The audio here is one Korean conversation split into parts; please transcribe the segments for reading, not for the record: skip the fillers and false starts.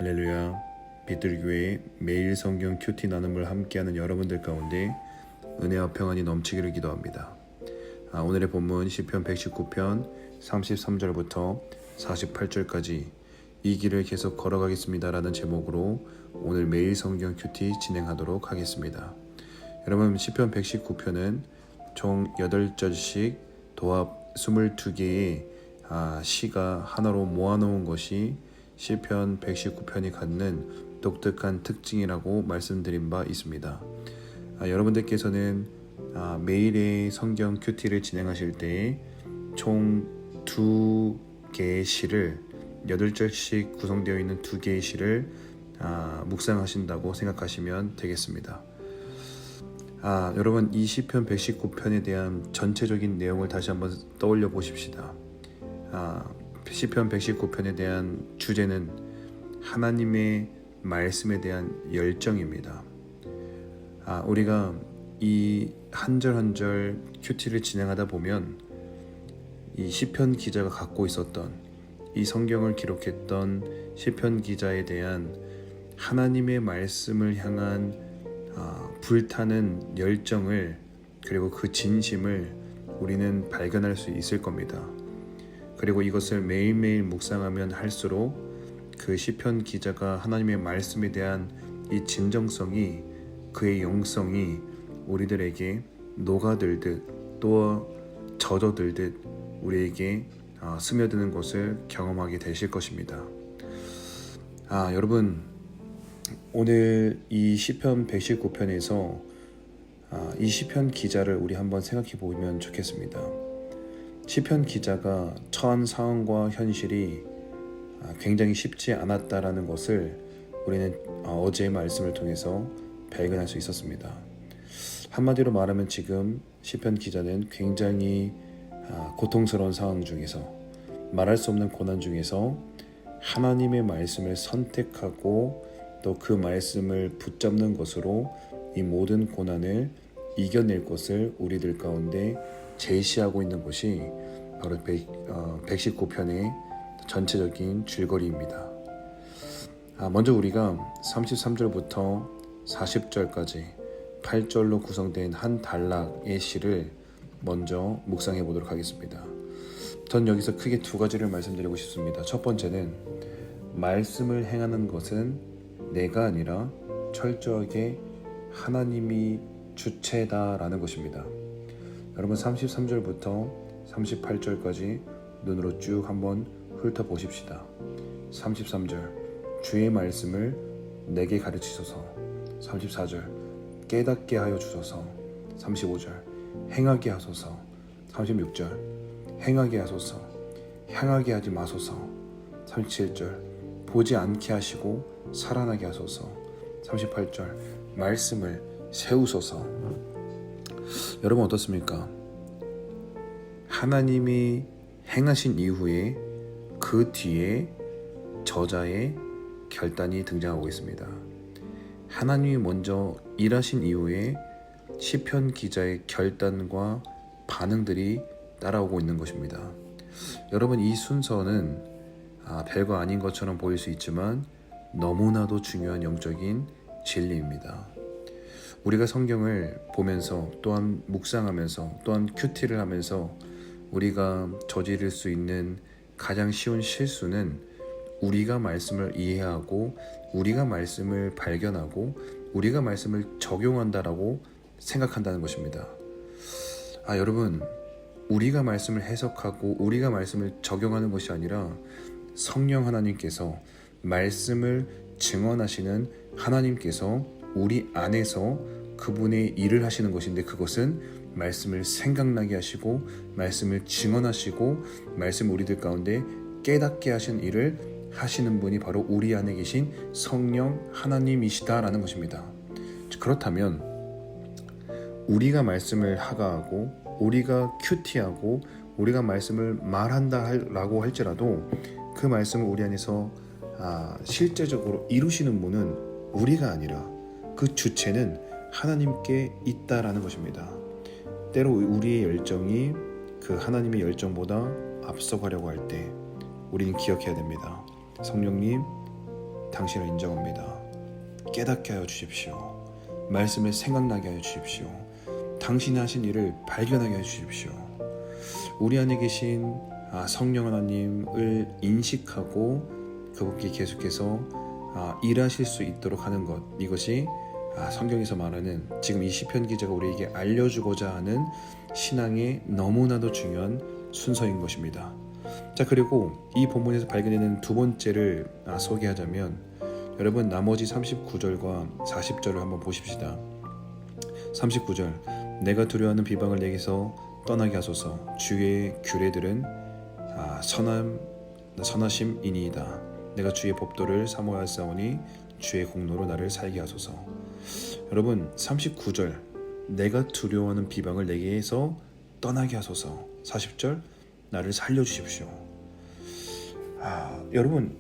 할렐루야. 빛들교회 매일 성경 큐티 나눔을 함께하는 여러분들 가운데 은혜와 평안이 넘치기를 기도합니다. 오늘의 본문 시편 119편 33절부터 48절까지 이 길을 계속 걸어가겠습니다 라는 제목으로 오늘 매일 성경 큐티 진행하도록 하겠습니다. 여러분, 시편 119편은 총 8절씩 도합 22개의 시가 하나로 모아놓은 것이 시편 119편이 갖는 독특한 특징이라고 말씀드린 바 있습니다. 여러분들께서는 매일의 성경 큐티를 진행하실 때 총 2개의 시를 8절씩 구성되어 있는 2개의 시를 묵상하신다고 생각하시면 되겠습니다. 여러분, 이 시편 119편에 대한 전체적인 내용을 다시 한번 떠올려 보십시다. 시편 119편에 대한 주제는 하나님의 말씀에 대한 열정입니다. 우리가 이 한 절 한 절 큐티를 진행하다 보면 이 시편 기자가 갖고 있었던, 이 성경을 기록했던 시편 기자에 대한 하나님의 말씀을 향한 불타는 열정을, 그리고 그 진심을 우리는 발견할 수 있을 겁니다. 그리고 이것을 매일매일 묵상하면 할수록 그 시편 기자가 하나님의 말씀에 대한 이 진정성이, 그의 영성이 우리들에게 녹아들듯 또 젖어들듯 우리에게 스며드는 것을 경험하게 되실 것입니다. 여러분, 오늘 이 시편 119편에서 이 시편 기자를 우리 한번 생각해 보면 좋겠습니다. 시편 기자가 처한 상황과 현실이 굉장히 쉽지 않았다라는 것을 우리는 어제의 말씀을 통해서 발견할 수 있었습니다. 한마디로 말하면 지금 시편 기자는 굉장히 고통스러운 상황 중에서, 말할 수 없는 고난 중에서 하나님의 말씀을 선택하고 또 그 말씀을 붙잡는 것으로 이 모든 고난을 이겨낼 것을 우리들 가운데 제시하고 있는 것이 바로 119편의 전체적인 줄거리입니다. 먼저 우리가 33절부터 40절까지 8절로 구성된 한 단락의 시를 먼저 묵상해 보도록 하겠습니다. 전 여기서 크게 2가지를 말씀드리고 싶습니다. 첫 번째는 말씀을 행하는 것은 내가 아니라 철저하게 하나님이 주체다라는 것입니다. 여러분, 33절부터 38절까지 눈으로 쭉 한번 훑어보십시다. 33절, 주의 말씀을 내게 가르치소서. 34절, 깨닫게 하여 주소서. 35절, 행하게 하소서. 36절, 행하게 하소서. 향하게 하지 마소서. 37절, 보지 않게 하시고 살아나게 하소서. 38절, 말씀을 세우소서. 여러분, 어떻습니까? 하나님이 행하신 이후에 그 뒤에 저자의 결단이 등장하고 있습니다. 하나님이 먼저 일하신 이후에 시편 기자의 결단과 반응들이 따라오고 있는 것입니다. 여러분, 이 순서는 별거 아닌 것처럼 보일 수 있지만 너무나도 중요한 영적인 진리입니다. 우리가 성경을 보면서, 또한 묵상하면서, 또한 큐티를 하면서 우리가 저지를 수 있는 가장 쉬운 실수는 우리가 말씀을 이해하고 우리가 말씀을 발견하고 우리가 말씀을 적용한다라고 생각한다는 것입니다. 여러분, 우리가 말씀을 해석하고 우리가 말씀을 적용하는 것이 아니라 성령 하나님께서, 말씀을 증언하시는 하나님께서 우리 안에서 그분의 일을 하시는 것인데, 그것은 말씀을 생각나게 하시고 말씀을 증언하시고 말씀을 우리들 가운데 깨닫게 하신 일을 하시는 분이 바로 우리 안에 계신 성령 하나님이시다라는 것입니다. 그렇다면 우리가 말씀을 하가하고 우리가 큐티하고 우리가 말씀을 말한다라고 할지라도 그 말씀을 우리 안에서 실제적으로 이루시는 분은 우리가 아니라 그 주체는 하나님께 있다라는 것입니다. 때로 우리의 열정이 그 하나님의 열정보다 앞서가려고 할 때 우리는 기억해야 됩니다. 성령님, 당신을 인정합니다. 깨닫게 하여 주십시오. 말씀을 생각나게 하여 주십시오. 당신이 하신 일을 발견하게 하여 주십시오. 우리 안에 계신 성령 하나님을 인식하고 그분께 계속해서 일하실 수 있도록 하는 것, 이것이 성경에서 말하는 지금 이 시편 기자가 우리에게 알려주고자 하는 신앙의 너무나도 중요한 순서인 것입니다. 자, 그리고 이 본문에서 발견되는 두 번째를 소개하자면, 여러분 나머지 39절과 40절을 한번 보십시다. 39절, 내가 두려워하는 비방을 내게서 떠나게 하소서. 주의 규례들은 선하심이니이다. 내가 주의 법도를 사모하였사오니 주의 공로로 나를 살게 하소서. 여러분 39절, 내가 두려워하는 비방을 내게서 떠나게 하소서. 40절, 나를 살려주십시오. 여러분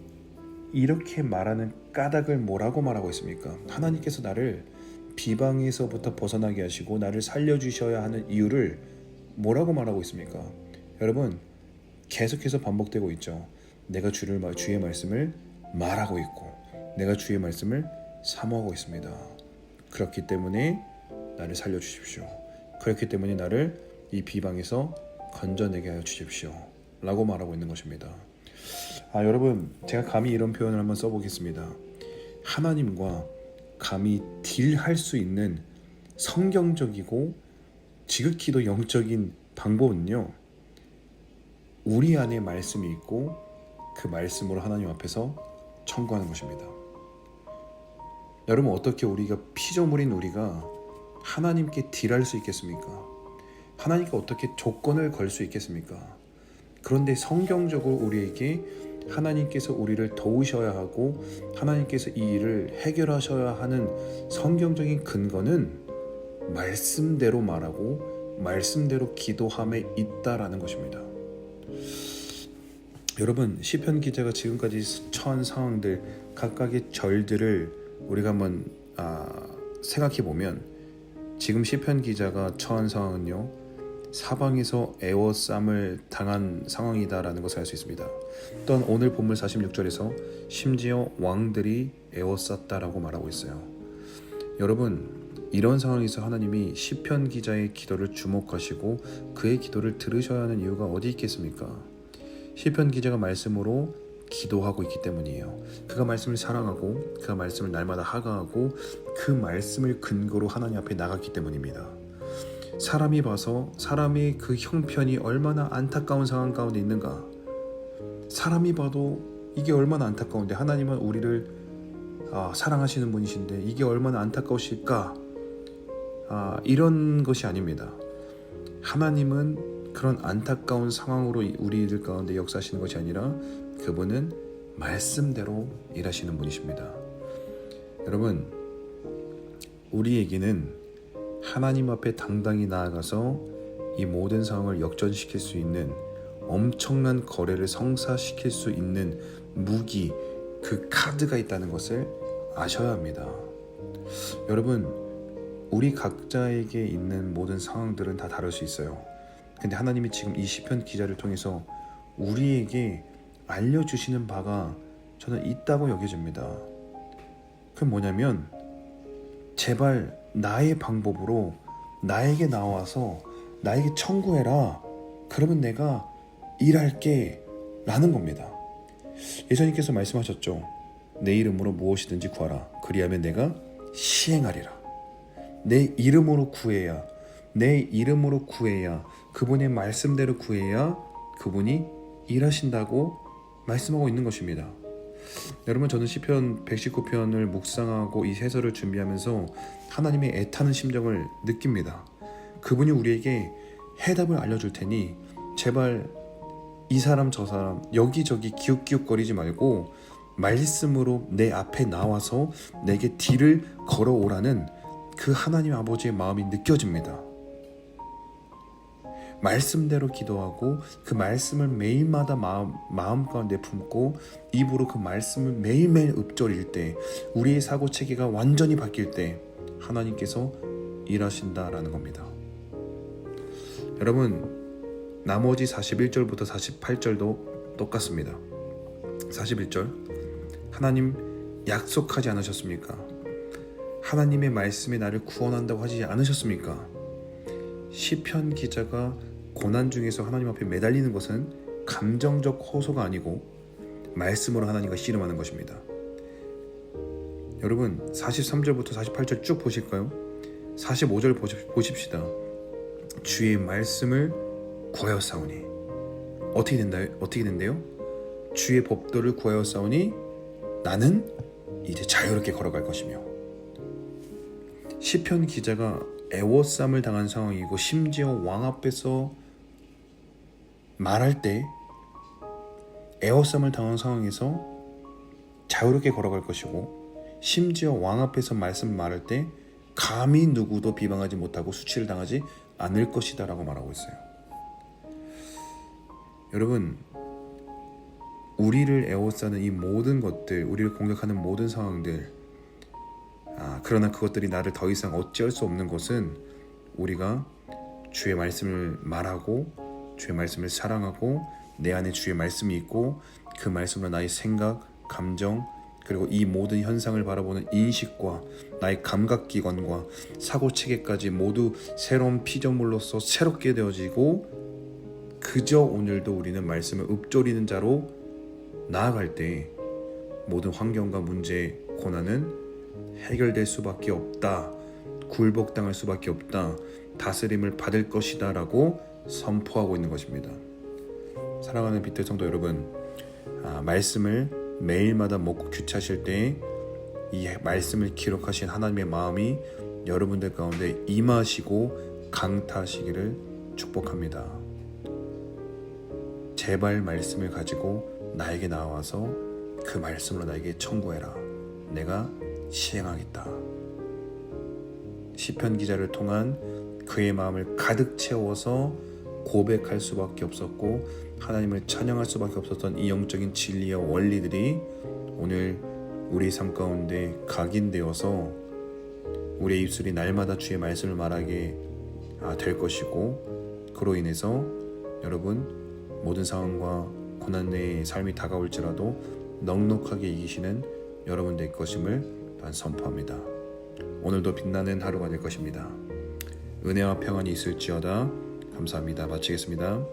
이렇게 말하는 까닭을 뭐라고 말하고 있습니까? 하나님께서 나를 비방에서부터 벗어나게 하시고 나를 살려주셔야 하는 이유를 뭐라고 말하고 있습니까? 여러분 계속해서 반복되고 있죠. 내가 주의 말씀을 말하고 있고 내가 주의 말씀을 사모하고 있습니다. 그렇기 때문에 나를 살려주십시오. 그렇기 때문에 나를 이 비방에서 건져내게 하여 주십시오 라고 말하고 있는 것입니다. 여러분 제가 감히 이런 표현을 한번 써보겠습니다. 하나님과 감히 딜할 수 있는 성경적이고 지극히도 영적인 방법은요, 우리 안에 말씀이 있고 그 말씀으로 하나님 앞에서 청구하는 것입니다. 여러분 어떻게 우리가 피조물인 우리가 하나님께 딜할 수 있겠습니까? 하나님께 어떻게 조건을 걸 수 있겠습니까? 그런데 성경적으로 우리에게 하나님께서 우리를 도우셔야 하고 하나님께서 이 일을 해결하셔야 하는 성경적인 근거는 말씀대로 말하고 말씀대로 기도함에 있다라는 것입니다. 여러분 시편 기자가 지금까지 처한 상황들 각각의 절들을 우리가 한번 생각해 보면, 지금 시편 기자가 처한 상황은요, 사방에서 애워쌈을 당한 상황이다라는 것을 알 수 있습니다. 또한 오늘 본문 46절에서 심지어 왕들이 애워쌌다라고 말하고 있어요. 여러분 이런 상황에서 하나님이 시편 기자의 기도를 주목하시고 그의 기도를 들으셔야 하는 이유가 어디 있겠습니까? 시편 기자가 말씀으로 기도하고 있기 때문이에요. 그가 말씀을 사랑하고 그가 말씀을 날마다 하가하고 그 말씀을 근거로 하나님 앞에 나갔기 때문입니다. 사람이 봐서 사람의 그 형편이 얼마나 안타까운 상황 가운데 있는가, 사람이 봐도 이게 얼마나 안타까운데 하나님은 우리를 사랑하시는 분이신데 이게 얼마나 안타까우실까, 이런 것이 아닙니다. 하나님은 그런 안타까운 상황으로 우리들 가운데 역사하시는 것이 아니라 그분은 말씀대로 일하시는 분이십니다. 여러분 우리에게는 하나님 앞에 당당히 나아가서 이 모든 상황을 역전시킬 수 있는 엄청난 거래를 성사시킬 수 있는 무기, 그 카드가 있다는 것을 아셔야 합니다. 여러분 우리 각자에게 있는 모든 상황들은 다 다를 수 있어요. 근데 하나님이 지금 이 시편 기자를 통해서 우리에게 알려주시는 바가 저는 있다고 여겨집니다. 그건 뭐냐면, 제발 나의 방법으로 나에게 나와서 나에게 청구해라, 그러면 내가 일할게 라는 겁니다. 예수님께서 말씀하셨죠. 내 이름으로 무엇이든지 구하라, 그리하면 내가 시행하리라. 내 이름으로 구해야, 내 이름으로 구해야, 그분의 말씀대로 구해야 그분이 일하신다고 말씀하고 있는 것입니다. 여러분 저는 시편 119편을 묵상하고 이 해설을 준비하면서 하나님의 애타는 심정을 느낍니다. 그분이 우리에게 해답을 알려줄 테니 제발 이 사람 저 사람 여기저기 기웃기웃거리지 말고 말씀으로 내 앞에 나와서 내게 딜을 걸어오라는 그 하나님 아버지의 마음이 느껴집니다. 말씀대로 기도하고 그 말씀을 매일마다 마음 가운데 품고 입으로 그 말씀을 매일매일 읊조릴 때, 우리의 사고체계가 완전히 바뀔 때 하나님께서 일하신다라는 겁니다. 여러분 나머지 41절부터 48절도 똑같습니다. 41절, 하나님 약속하지 않으셨습니까? 하나님의 말씀이 나를 구원한다고 하지 않으셨습니까? 시편 기자가 고난 중에서 하나님 앞에 매달리는 것은 감정적 호소가 아니고 말씀으로 하나님과 씨름하는 것입니다. 여러분 43절부터 48절 쭉 보실까요? 45절 보십시다. 주의 말씀을 구하였사오니 어떻게 된대요? 주의 법도를 구하였사오니 나는 이제 자유롭게 걸어갈 것이며. 시편 기자가 애워쌈을 당한 상황이고 심지어 왕 앞에서 말할 때 애워쌈을 당한 상황에서 자유롭게 걸어갈 것이고, 심지어 왕 앞에서 말할 때 감히 누구도 비방하지 못하고 수치를 당하지 않을 것이다 라고 말하고 있어요. 여러분, 우리를 에워싸는 이 모든 것들, 우리를 공격하는 모든 상황들, 그러나 그것들이 나를 더 이상 어찌할 수 없는 것은 우리가 주의 말씀을 말하고 주의 말씀을 사랑하고 내 안에 주의 말씀이 있고 그 말씀으로 나의 생각, 감정, 그리고 이 모든 현상을 바라보는 인식과 나의 감각기관과 사고체계까지 모두 새로운 피조물로서 새롭게 되어지고, 그저 오늘도 우리는 말씀을 읊조리는 자로 나아갈 때 모든 환경과 문제, 고난은 해결될 수밖에 없다, 굴복당할 수밖에 없다, 다스림을 받을 것이다 라고 선포하고 있는 것입니다. 사랑하는 비틀 성도 여러분, 말씀을 매일마다 먹고 규차하실 때 이 말씀을 기록하신 하나님의 마음이 여러분들 가운데 임하시고 강타하시기를 축복합니다. 제발 말씀을 가지고 나에게 나와서 그 말씀으로 나에게 청구해라. 내가 시행하겠다. 시편 기자를 통한 그의 마음을 가득 채워서 고백할 수밖에 없었고 하나님을 찬양할 수밖에 없었던 이 영적인 진리와 원리들이 오늘 우리 삶 가운데 각인되어서 우리의 입술이 날마다 주의 말씀을 말하게 될 것이고, 그로 인해서 여러분 모든 상황과 고난의 삶이 다가올지라도 넉넉하게 이기시는 여러분 될 것임을 또한 선포합니다. 오늘도 빛나는 하루가 될 것입니다. 은혜와 평안이 있을지어다. 감사합니다. 마치겠습니다.